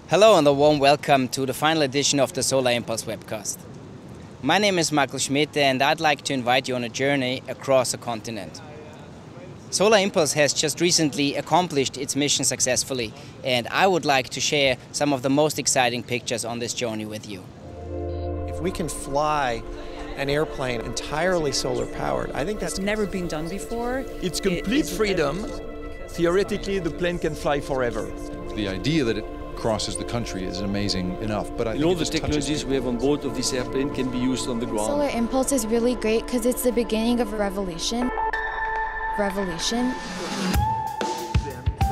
Hello and a warm welcome to the final edition of the Solar Impulse webcast. My name is Michael Schmidt and I'd like to invite you on a journey across a continent. Solar Impulse has just recently accomplished its mission successfully, and I would like to share some of the most exciting pictures on this journey with you. If we can fly an airplane entirely solar powered, I think that's never been done before. It's complete freedom. Theoretically, the plane can fly forever. The idea that it crosses the country is amazing enough, but I think all the technologies we have on board of this airplane can be used on the ground. Solar Impulse is really great because it's the beginning of a revolution. Revolution.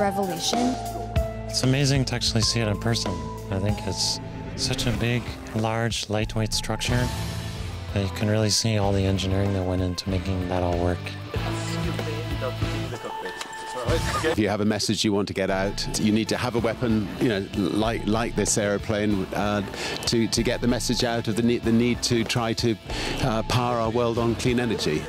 Revolution. It's amazing to actually see it in person. I think it's such a big, large, lightweight structure that you can really see all the engineering that went into making that all work. If you have a message you want to get out, you need to have a weapon, like this aeroplane, to get the message out of the need to try to power our world on clean energy.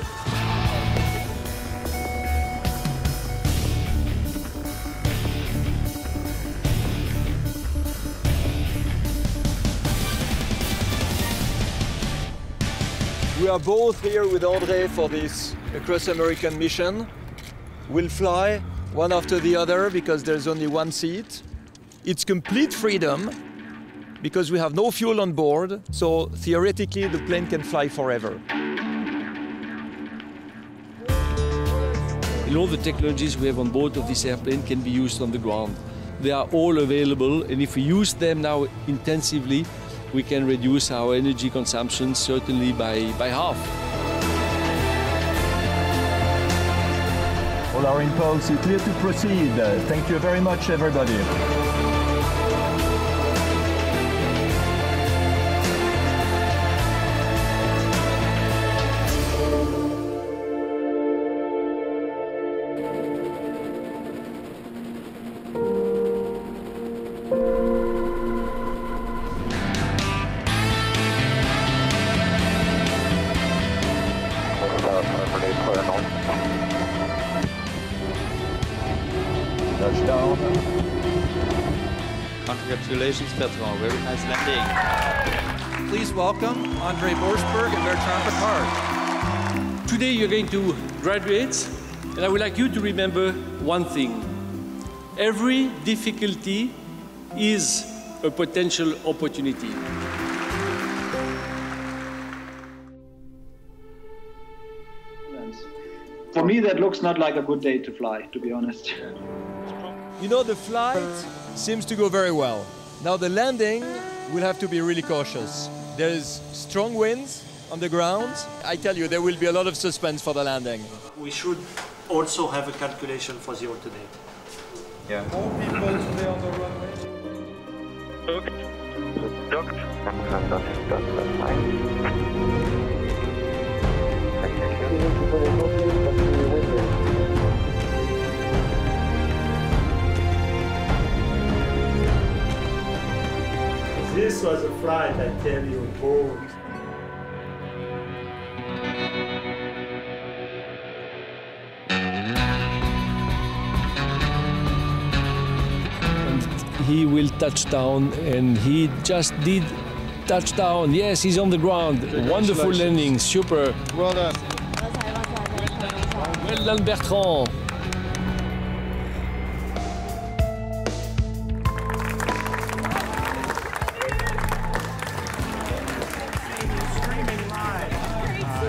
We are both here with André for this across-American mission. We'll fly one after the other because there's only one seat. It's complete freedom because we have no fuel on board, so theoretically the plane can fly forever. All the technologies we have on board of this airplane can be used on the ground. They are all available, and if we use them now intensively, we can reduce our energy consumption certainly by half. Solar Impulse is clear to proceed. Thank you very much, everybody. Touchdown. Congratulations, Bertrand. Very nice landing. Please welcome André, Borschberg, and Bertrand Piccard. Today you're going to graduate, and I would like you to remember one thing. Every difficulty is a potential opportunity. For me, that looks not like a good day to fly, to be honest. You know, the flight seems to go very well. Now the landing, we'll have to be really cautious. There's strong winds on the ground. I tell you, there will be a lot of suspense for the landing. We should also have a calculation for the alternate. Yeah. More people today on the runway. Docked. That's fine. This was a flight, I tell you, bold. And he will touch down, and he just did touchdown. Yes, he's on the ground. Wonderful landing, super. Well done. Well done, Bertrand.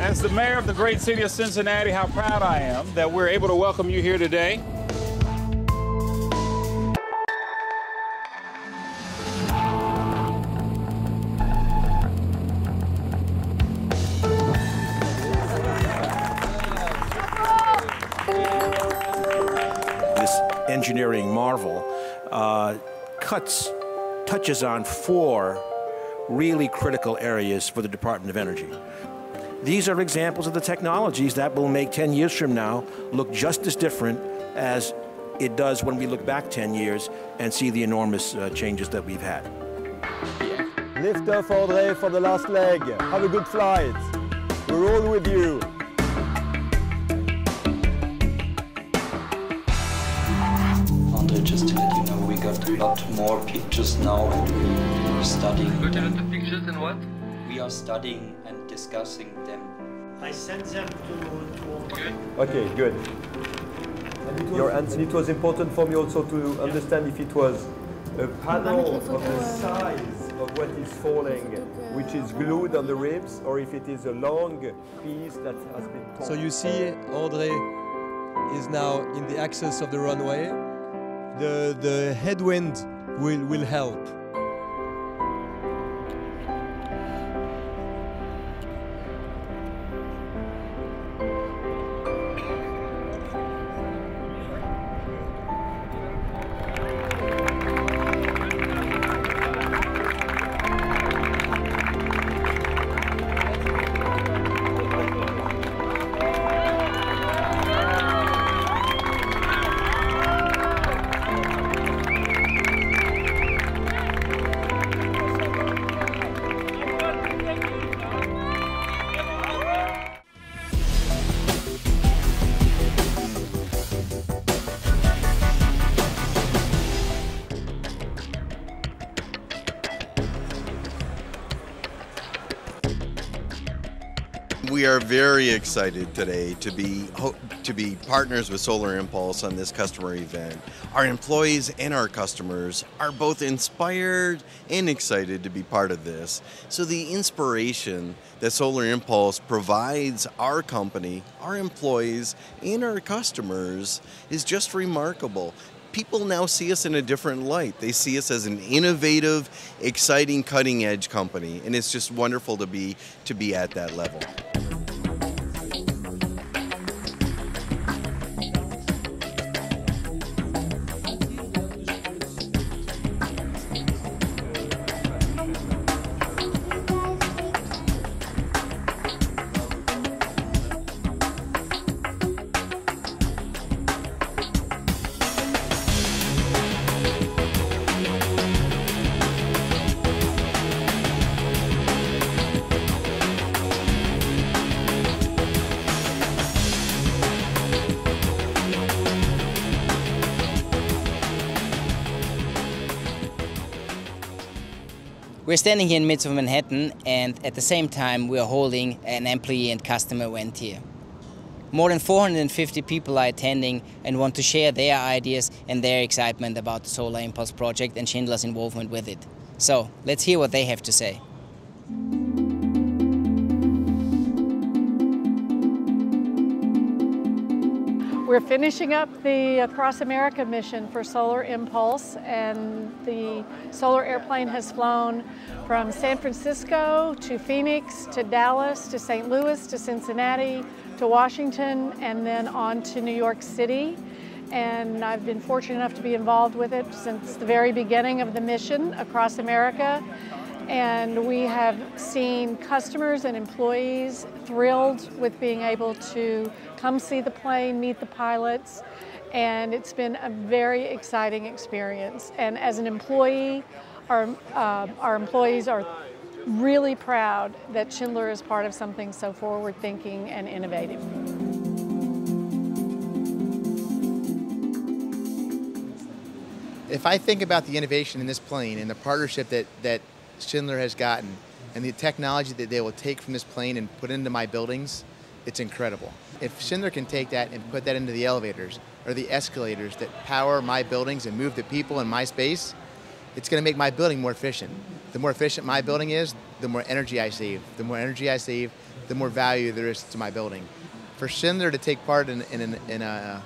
As the mayor of the great city of Cincinnati, how proud I am that we're able to welcome you here today. This engineering marvel touches on 4 really critical areas for the Department of Energy. These are examples of the technologies that will make 10 years from now look just as different as it does when we look back 10 years and see the enormous changes that we've had. Lift off, André, for the last leg. Have a good flight. We're all with you. André, just to let you know, we got got more pictures now and we are studying. Got a lot of pictures and what? We are studying and discussing them. I sent them to Good. Okay, good. And it was important for me also to understand if it was a panel of the size of what is falling, which is glued on the ribs, or if it is a long piece that has been torn. So you see, André is now in the axis of the runway. The headwind will help. We are very excited today to be partners with Solar Impulse on this customer event. Our employees and our customers are both inspired and excited to be part of this. So the inspiration that Solar Impulse provides our company, our employees, and our customers is just remarkable. People now see us in a different light. They see us as an innovative, exciting, cutting-edge company, and it's just wonderful to be at that level. We're standing here in the midst of Manhattan, and at the same time we are holding an employee and customer event here. More than 450 people are attending and want to share their ideas and their excitement about the Solar Impulse project and Schindler's involvement with it. So let's hear what they have to say. We're finishing up the Across America mission for Solar Impulse, and the solar airplane has flown from San Francisco to Phoenix to Dallas to St. Louis to Cincinnati to Washington and then on to New York City. And I've been fortunate enough to be involved with it since the very beginning of the mission across America. And we have seen customers and employees thrilled with being able to come see the plane, meet the pilots, and it's been a very exciting experience. And as an employee, our employees are really proud that Schindler is part of something so forward-thinking and innovative. If I think about the innovation in this plane and the partnership that Schindler has gotten and the technology that they will take from this plane and put into my buildings, it's incredible. If Schindler can take that and put that into the elevators or the escalators that power my buildings and move the people in my space, it's going to make my building more efficient. The more efficient my building is, the more energy I save. The more energy I save, the more value there is to my building. For Schindler to take part in an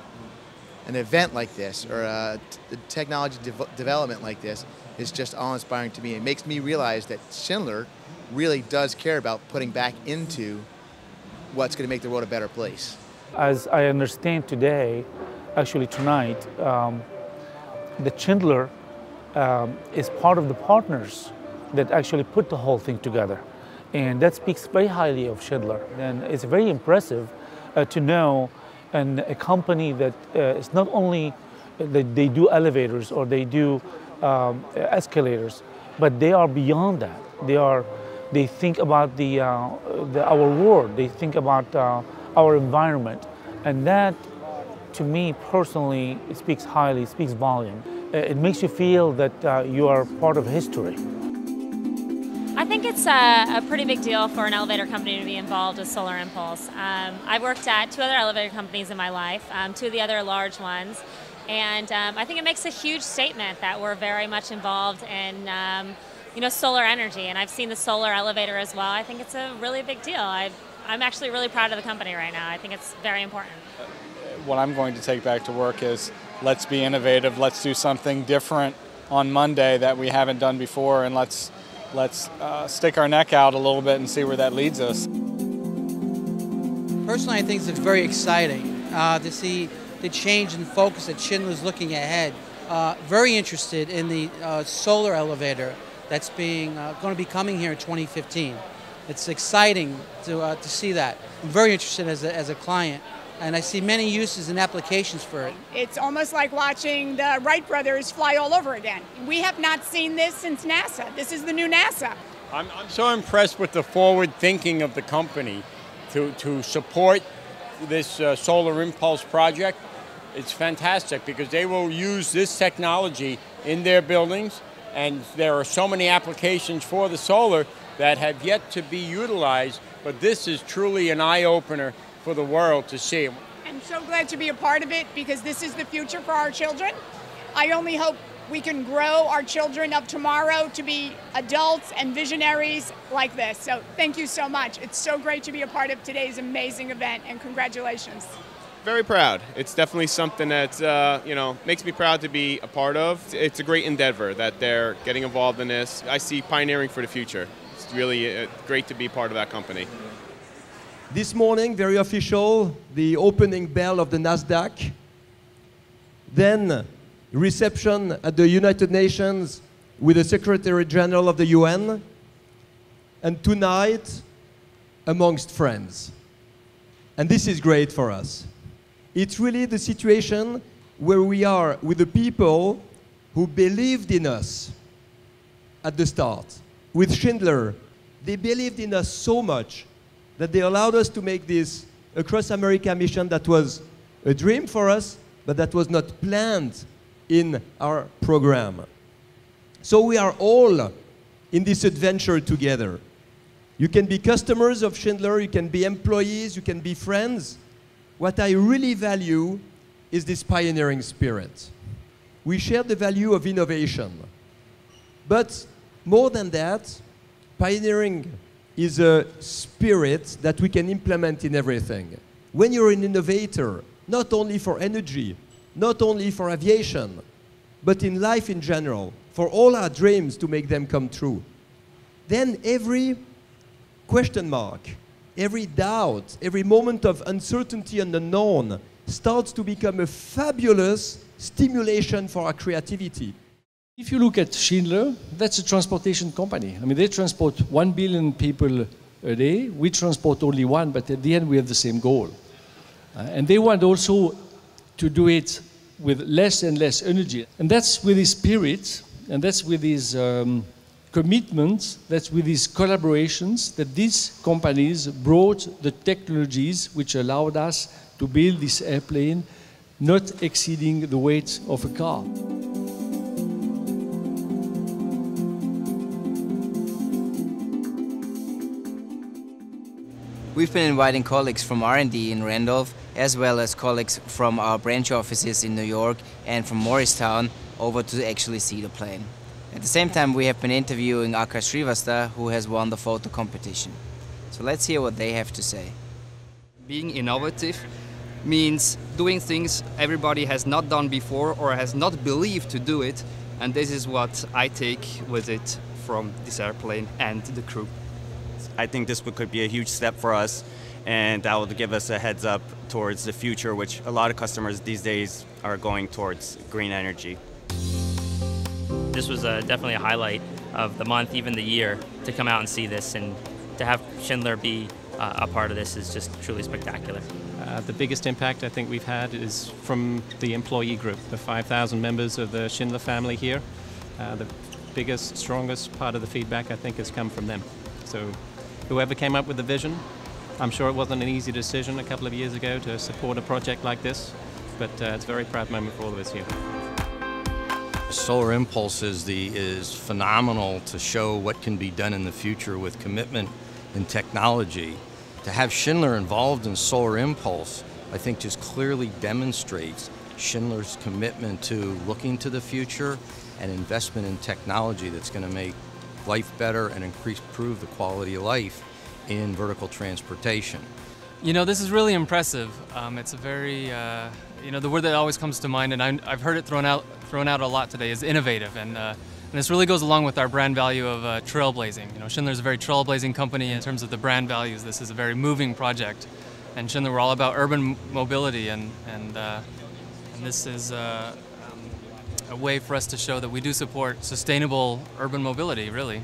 event like this or a technology development like this is just awe-inspiring to me. It makes me realize that Schindler really does care about putting back into what's going to make the world a better place. As I understand today, actually tonight, that Schindler is part of the partners that actually put the whole thing together. And that speaks very highly of Schindler. And it's very impressive to know a company that is not only that they do elevators or they do escalators, but they are beyond that. They think about our world. They think about our environment, and that, to me personally, it speaks highly, it speaks volume. it makes you feel that you are part of history. I think it's a pretty big deal for an elevator company to be involved with Solar Impulse. I've worked at 2 other elevator companies in my life, 2 of the other large ones, and I think it makes a huge statement that we're very much involved in solar energy, and I've seen the solar elevator as well. I think it's a really big deal. I'm actually really proud of the company right now. I think it's very important. What I'm going to take back to work is let's be innovative, let's do something different on Monday that we haven't done before, and let's stick our neck out a little bit and see where that leads us. Personally, I think it's very exciting to see the change in focus that Schindler's looking ahead. Very interested in the solar elevator that's going to be coming here in 2015. It's exciting to see that. I'm very interested as a client, and I see many uses and applications for it. It's almost like watching the Wright brothers fly all over again. We have not seen this since NASA. This is the new NASA. I'm so impressed with the forward thinking of the company to support this Solar Impulse project. It's fantastic because they will use this technology in their buildings, and there are so many applications for the solar that have yet to be utilized, but this is truly an eye-opener for the world to see. I'm so glad to be a part of it because this is the future for our children. I only hope we can grow our children of tomorrow to be adults and visionaries like this. So thank you so much. It's so great to be a part of today's amazing event, and congratulations. Very proud. It's definitely something that makes me proud to be a part of. It's a great endeavor that they're getting involved in this. I see pioneering for the future. It's really great to be part of that company. This morning, very official, the opening bell of the NASDAQ. Then reception at the United Nations with the Secretary General of the UN. And tonight, amongst friends. And this is great for us. It's really the situation where we are with the people who believed in us at the start. With Schindler, they believed in us so much that they allowed us to make this Across America mission that was a dream for us, but that was not planned in our program. So we are all in this adventure together. You can be customers of Schindler, you can be employees, you can be friends. What I really value is this pioneering spirit. We share the value of innovation. But more than that, pioneering is a spirit that we can implement in everything. When you're an innovator, not only for energy, not only for aviation, but in life in general, for all our dreams to make them come true, then every question mark, every doubt, every moment of uncertainty and unknown starts to become a fabulous stimulation for our creativity. If you look at Schindler, that's a transportation company. I mean, they transport 1 billion people a day. We transport only 1, but at the end we have the same goal. And they want also to do it with less and less energy. And that's with his spirit, and that's with his commitment, that's with these collaborations that these companies brought the technologies which allowed us to build this airplane not exceeding the weight of a car. We've been inviting colleagues from R&D in Randolph, as well as colleagues from our branch offices in New York and from Morristown over to actually see the plane. At the same time, we have been interviewing Akash Srivastava, who has won the photo competition. So let's hear what they have to say. Being innovative means doing things everybody has not done before or has not believed to do it, and this is what I take with it from this airplane and the crew. I think this could be a huge step for us, and that will give us a heads up towards the future, which a lot of customers these days are going towards green energy. This was definitely a highlight of the month, even the year, to come out and see this, and to have Schindler be a part of this is just truly spectacular. The biggest impact I think we've had is from the employee group, the 5,000 members of the Schindler family here. The biggest, strongest part of the feedback I think has come from them. So whoever came up with the vision, I'm sure it wasn't an easy decision a couple of years ago to support a project like this, but it's a very proud moment for all of us here. Solar Impulse is phenomenal to show what can be done in the future with commitment and technology. To have Schindler involved in Solar Impulse, I think just clearly demonstrates Schindler's commitment to looking to the future and investment in technology that's going to make life better and improve the quality of life in vertical transportation. You know, this is really impressive. It's a very, you know, the word that always comes to mind, and I've heard it thrown out a lot today, is innovative. And this really goes along with our brand value of trailblazing. You know, Schindler's a very trailblazing company in terms of the brand values. This is a very moving project. And Schindler, we're all about urban mobility, and this is a way for us to show that we do support sustainable urban mobility, really.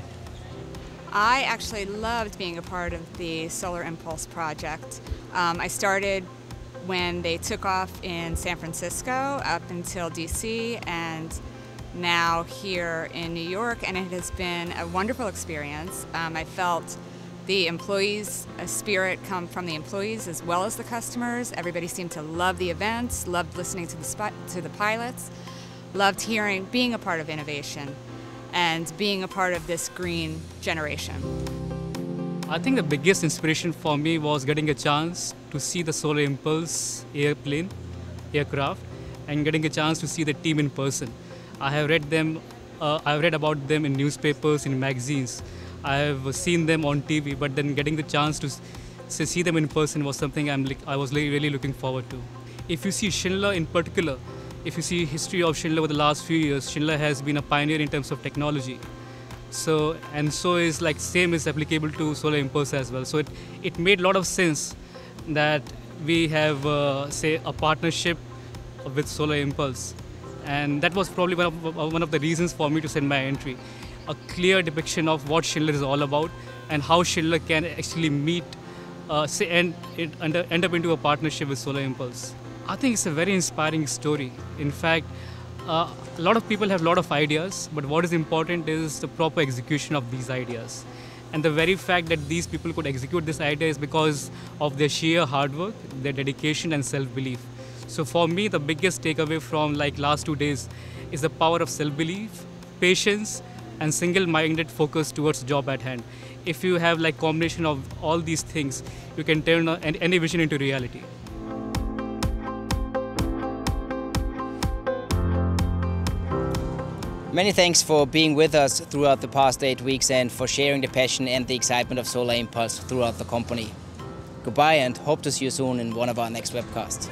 I actually loved being a part of the Solar Impulse project. I started when they took off in San Francisco up until DC, and now here in New York, and it has been a wonderful experience. I felt the employees' spirit come from the employees as well as the customers. Everybody seemed to love the events, loved listening to the pilots, loved being a part of innovation and being a part of this green generation. I think the biggest inspiration for me was getting a chance to see the Solar Impulse aircraft, and getting a chance to see the team in person. I've read about them in newspapers, in magazines. I have seen them on TV, but then getting the chance to see them in person was something I was really looking forward to. If you see Schindler in particular, if you see history of Schindler over the last few years, Schindler has been a pioneer in terms of technology. So is like same is applicable to Solar Impulse as well. So it made a lot of sense that we have say a partnership with Solar Impulse, and that was probably one of the reasons for me to send my entry. A clear depiction of what Schindler is all about and how Schindler can actually meet, end up into a partnership with Solar Impulse. I think it's a very inspiring story. In fact, a lot of people have a lot of ideas, but what is important is the proper execution of these ideas. And the very fact that these people could execute this idea is because of their sheer hard work, their dedication and self-belief. So for me, the biggest takeaway from last 2 days is the power of self-belief, patience, and single-minded focus towards the job at hand. If you have combination of all these things, you can turn any vision into reality. Many thanks for being with us throughout the past 8 weeks and for sharing the passion and the excitement of Solar Impulse throughout the company. Goodbye and hope to see you soon in one of our next webcasts.